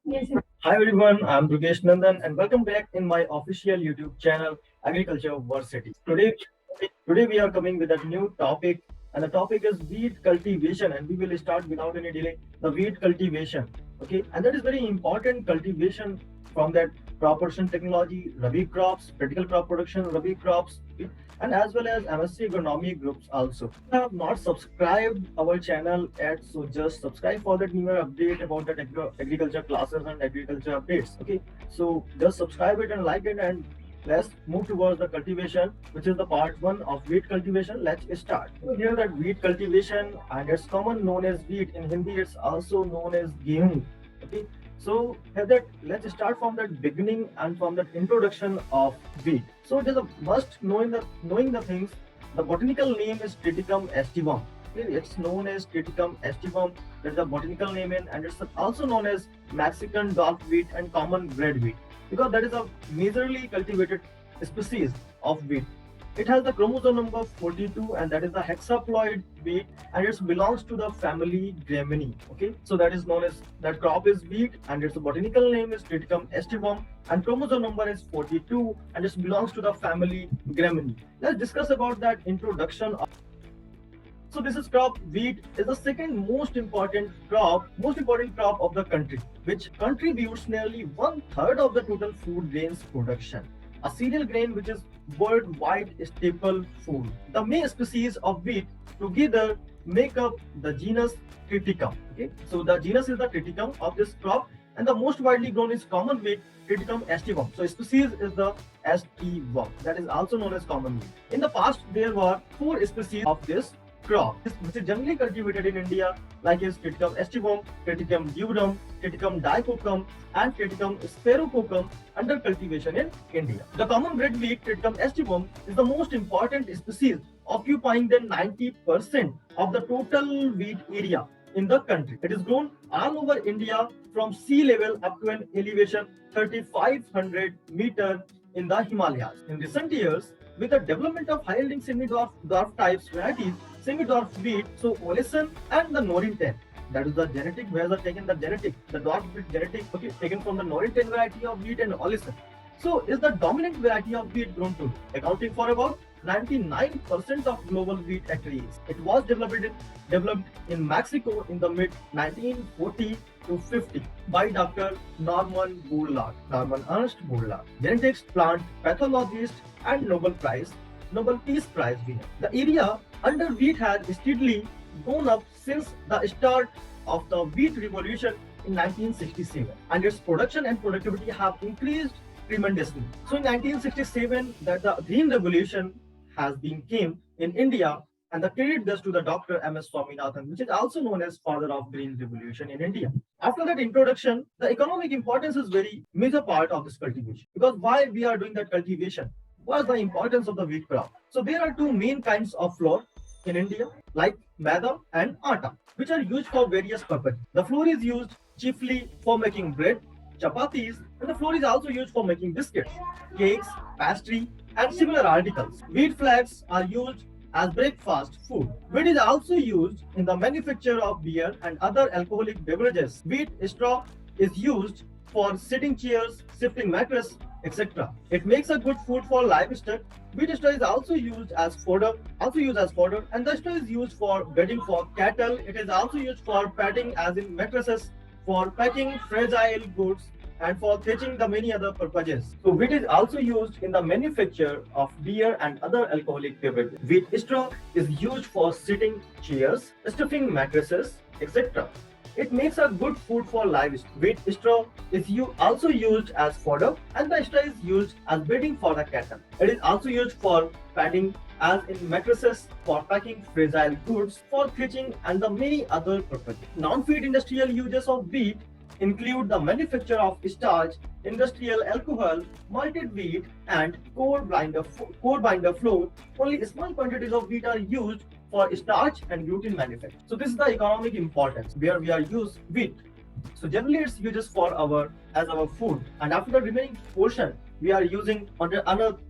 Yes. Hi everyone, I'm Dugesh Nandan and welcome back in my official YouTube channel Agriculture Varsity. Today we are coming with a new topic, and the topic is wheat cultivation, and we will start without any delay the wheat cultivation. Okay, and that is very important cultivation from that crop production technology, Rabi crops, critical crop production, Rabi crops, okay, and as well as M.Sc agronomy groups also. If you have not subscribed our channel yet, so just subscribe for that newer update about that agriculture classes and agriculture updates. Okay, so just subscribe it and like it, and let's move towards the cultivation, which is the part one of wheat cultivation. Let's start. So here that wheat cultivation, and it's common known as wheat. In Hindi, it's also known as gehu. Okay, so here that let's start from that beginning and from that introduction of wheat. So it is a must knowing the things. The botanical name is Triticum aestivum. Okay, it's known as Triticum aestivum. That's the botanical name in, and it's also known as Mexican dark wheat and common red wheat, because that is a majorly cultivated species of wheat. It has the chromosome number 42, and that is the hexaploid wheat, and it belongs to the family Gramineae. Okay, so that is known as that crop is wheat, and its botanical name is Triticum aestivum, and chromosome number is 42, and it belongs to the family Gramineae. Let's discuss about that introduction. So this is crop wheat is the second most important crop of the country, which contributes nearly one third of the total food grains production. A cereal grain which is worldwide staple food. The main species of wheat together make up the genus Triticum. Okay, so the genus is the Triticum of this crop, and the most widely grown is common wheat, Triticum aestivum. So species is the aestivum, that is also known as common wheat. In the past, there were four species of this crop, which is generally cultivated in India, like is Triticum aestivum, Triticum durum, Triticum dicoccum, and Triticum sphaerococcum under cultivation in India. The common red wheat, Triticum aestivum, is the most important species, occupying then 90% of the total wheat area in the country. It is grown all over India from sea level up to an elevation 3,500 meter in the Himalayas. In recent years, with the development of high-yielding semi-dwarf types varieties, semi-dwarf wheat, so Olesen and the Norrinten. That is the genetic, where are taken the dwarf wheat genetic, okay, taken from the Norrinten variety of wheat and Olesen. So is the dominant variety of wheat grown today, accounting for about 99% of global wheat acreage. It was developed in Mexico in the mid 1940 to 50 by Dr. Norman Ernst Borlaug, genetics, plant pathologist, and Nobel Peace Prize winner. The area under wheat has steadily gone up since the start of the wheat revolution in 1967, and its production and productivity have increased tremendously. So in 1967, that the green revolution has been came in India, and the credit goes to the Dr. M.S. Swaminathan, which is also known as father of green revolution in India. After that introduction, the economic importance is very major part of this cultivation, because why we are doing that cultivation? What's the importance of the wheat crop? So there are two main kinds of flour in India, like maida and atta, which are used for various purposes. The flour is used chiefly for making bread, chapatis, and the flour is also used for making biscuits, cakes, pastry, and similar articles. Wheat flakes are used as breakfast food. Wheat is also used in the manufacture of beer and other alcoholic beverages. Wheat straw is used for sitting chairs, shifting mattress, etc. It makes a good food for livestock. Wheat straw is also used as fodder, and the straw is used for bedding for cattle. It is also used for padding, as in mattresses, for packing fragile goods, and for thatching the many other purposes. So wheat is also used in the manufacture of beer and other alcoholic beverages. Wheat straw is used for sitting chairs, stuffing mattresses, etc. It makes a good food for livestock. Wheat straw is also used as fodder, and the straw is used as bedding for the cattle. It is also used for padding, as in mattresses, for packing fragile goods, for thatching, and the many other purposes. Non-feed industrial uses of wheat include the manufacture of starch, industrial alcohol, malted wheat, and core binder flour. Only small quantities of wheat are used for starch and gluten manufacture. So this is the economic importance where we are use wheat. So generally it's used for our food, and after the remaining portion we are using under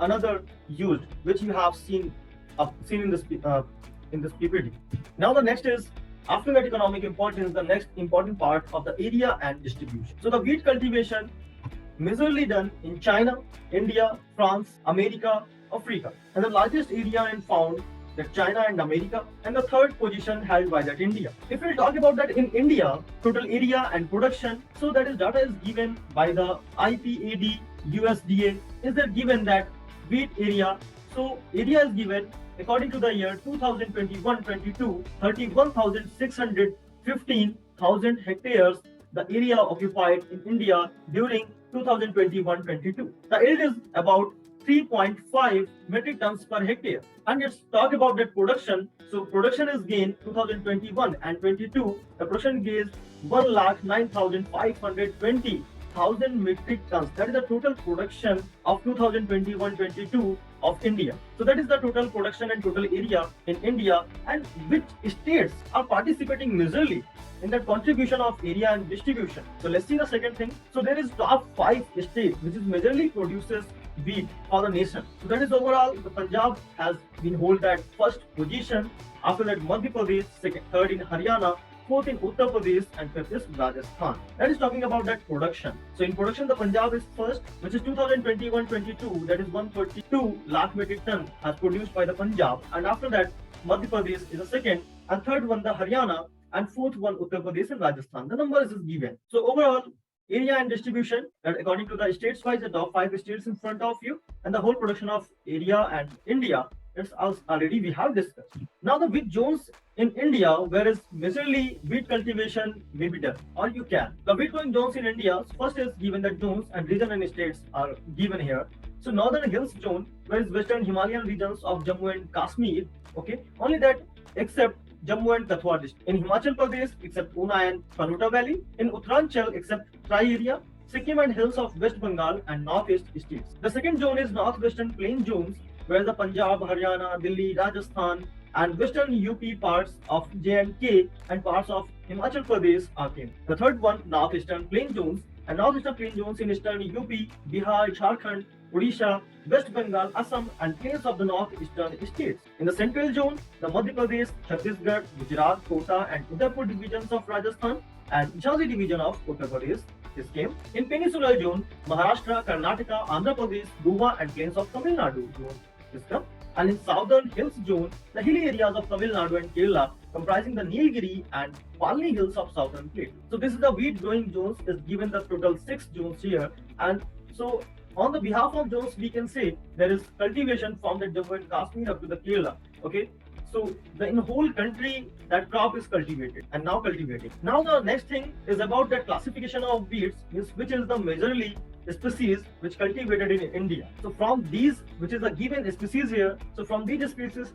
another use, which you have seen in this PPT. Now the next is After that economic importance, the next important part of the area and distribution. So the wheat cultivation majorly done in China, India, France, America, Africa, and the largest area and found that China and America, and the third position held by that India. If we talk about that in India, total area and production, so that is data is given by the IPAD USDA. Is there given that wheat area? So area is given according to the year 2021-22, 31,615,000 hectares the area occupied in India during 2021-22. The yield is about 3.5 metric tons per hectare. And let's talk about that production. So production is gained 2021 and 22. The production gains 1,09,520,000 metric tons. That is the total production of 2021-22 of India. So that is the total production and total area in India, and which states are participating majorly in the contribution of area and distribution. So let's see the second thing. So there is top 5 states which is majorly produces wheat for the nation. So that is overall the Punjab has been hold that first position. After that Madhya Pradesh, second, third in Haryana, fourth in Uttar Pradesh, and fifth is Rajasthan. That is talking about that production. So in production, the Punjab is first, which is 2021-22. That is 132 lakh metric ton as produced by the Punjab, and after that Madhya Pradesh is the second, and third one the Haryana, and fourth one Uttar Pradesh and Rajasthan. The numbers is given. So overall area and distribution, that according to the states wise, the top 5 states in front of you, and the whole production of area and India, it's already we have discussed. Now the wheat zones in India, whereas majorly wheat cultivation may be done, or you can. The wheat growing zones in India, first is given that zones and region and states are given here. So Northern Hills zone, whereas Western Himalayan regions of Jammu and Kashmir, okay, only that except Jammu and Kathua district. In Himachal Pradesh, except Una and Panuta Valley. In Uttaranchal, except Tri area. Sikkim and hills of West Bengal and Northeast states. The second zone is Northwestern Plain zones, where the Punjab, Haryana, Delhi, Rajasthan, and Western UP parts of J&K and parts of Himachal Pradesh are came. The third one, Northeastern Plain zones, and Northeastern Plain zones in Eastern UP, Bihar, Jharkhand, Odisha, West Bengal, Assam, and plains of the northeastern states. In the central zone, the Madhya Pradesh, Chhattisgarh, Gujarat, Kota, and Udaipur divisions of Rajasthan, and Jhansi division of Uttar Pradesh is came. In peninsular zone, Maharashtra, Karnataka, Andhra Pradesh, Goa, and plains of Tamil Nadu zone is come. And in southern hills zone, the hilly areas of Tamil Nadu and Kerala, comprising the Nilgiri and Palni hills of southern plate. So this is the wheat growing zones is given the total 6 zones here, and so on the behalf of zones, we can say there is cultivation from the Jammu and Kashmir up to the Kerala. Okay, so in the whole country that crop is cultivated and now cultivated. Now the next thing is about the classification of wheats, which is the majorly species which cultivated in India. So from these, which is the given species here, so from these species,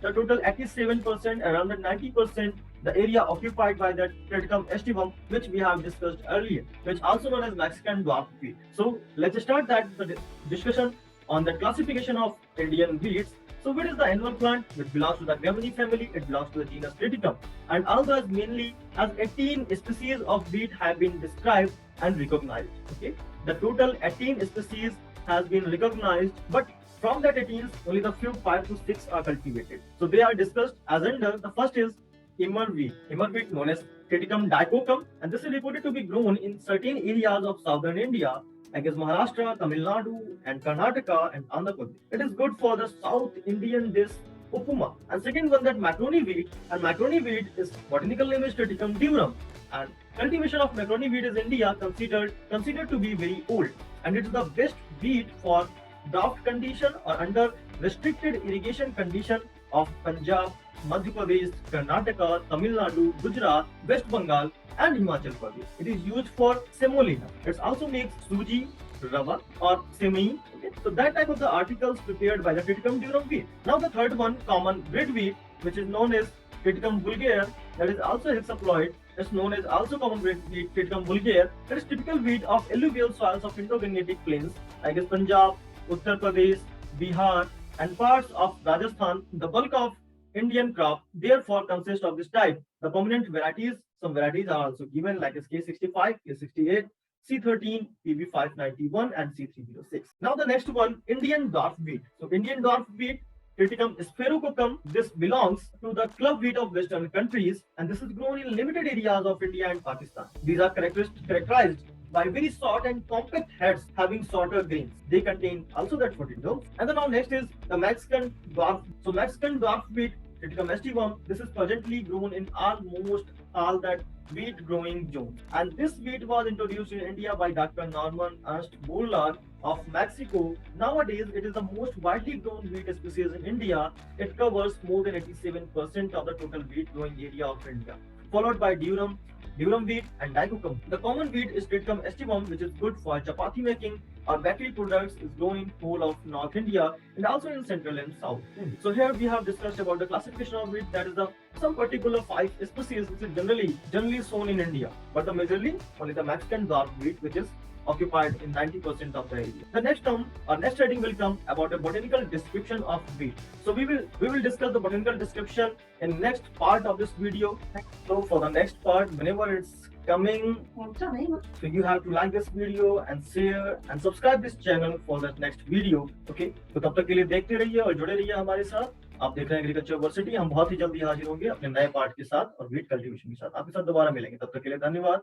the total 87%, around the 90%, the area occupied by that Triticum aestivum, which we have discussed earlier, which also known as Mexican dwarf wheat. So let's start that the discussion on the classification of Indian wheats. So wheat is the annual plant which belongs to the Graminea family. It belongs to the genus Triticum, and although mainly as 18 species of wheat have been described and recognized. Okay, the total 18 species has been recognized, but from that 18, only the few 5 to 6 are cultivated. So they are discussed as under. The first is Immer wheat. Immer wheat known as Triticum dicoccum, and this is reported to be grown in certain areas of southern India, like as Maharashtra, Tamil Nadu, and Karnataka, and Andhra Pradesh. It is good for the South Indian dish upuma. And second one, that macaroni wheat, and macaroni wheat is botanical name is Triticum durum, and cultivation of macaroni wheat is India considered to be very old, and it is the best wheat for drought condition or under restricted irrigation condition of Punjab, Madhya Pradesh, Karnataka, Tamil Nadu, Gujarat, West Bengal, and Himachal Pradesh. It is used for semolina. It also makes suji, rava, or semai. Okay? So that type of the articles prepared by the Triticum durum wheat. Now the third one, common bread wheat, which is known as Triticum vulgare, that is also hexaploid. It's known as also common bread wheat, Triticum vulgare. That is typical wheat of alluvial soils of Indo-Gangetic plains, like as Punjab, Uttar Pradesh, Bihar, and parts of Rajasthan. The bulk of Indian crop therefore consists of this type. The prominent varieties, some varieties are also given, like as K65, K68, C13, PB591, and C306. Now the next one, Indian dwarf wheat. So Indian dwarf wheat Triticum sphaerococum. This belongs to the club wheat of Western countries, and this is grown in limited areas of India and Pakistan. These are characterized by very short and compact heads having shorter grains. They contain also that 14 domes. And then now next is the Mexican dwarf. So Mexican dwarf wheat, Triticum aestivum. This is presently grown in almost all that wheat growing zones. And this wheat was introduced in India by Dr. Norman Ernst Boulard of Mexico. Nowadays, it is the most widely grown wheat species in India. It covers more than 87% of the total wheat growing area of India, followed by durum wheat, and daikokam. The common wheat is Triticum aestivum, which is good for chapati making or bakery products, is grown in whole of North India and also in Central and South India. So here we have discussed about the classification of wheat, that is the some particular 5 species which is generally sown in India, but the majorly only the Mexican dwarf wheat, which is occupied in 90% of the area. The next term or next heading will come about a botanical description of wheat. So we will discuss the botanical description in next part of this video. So for the next part, whenever it's coming, so you have to like this video and share and subscribe this channel for the next video. Okay, तो तब तक के लिए देखते रहिए और जुड़े रहिए हमारे साथ। आप देख रहे हैं एग्रीकल्चर यूनिवर्सिटी। हम बहुत ही जल्दी हाजिर होंगे अपने नए पार्ट के साथ और वीट कल्टीवेशन के साथ। आपके साथ दोबारा मिलेंगे, तब तक के लिए धन्यवाद।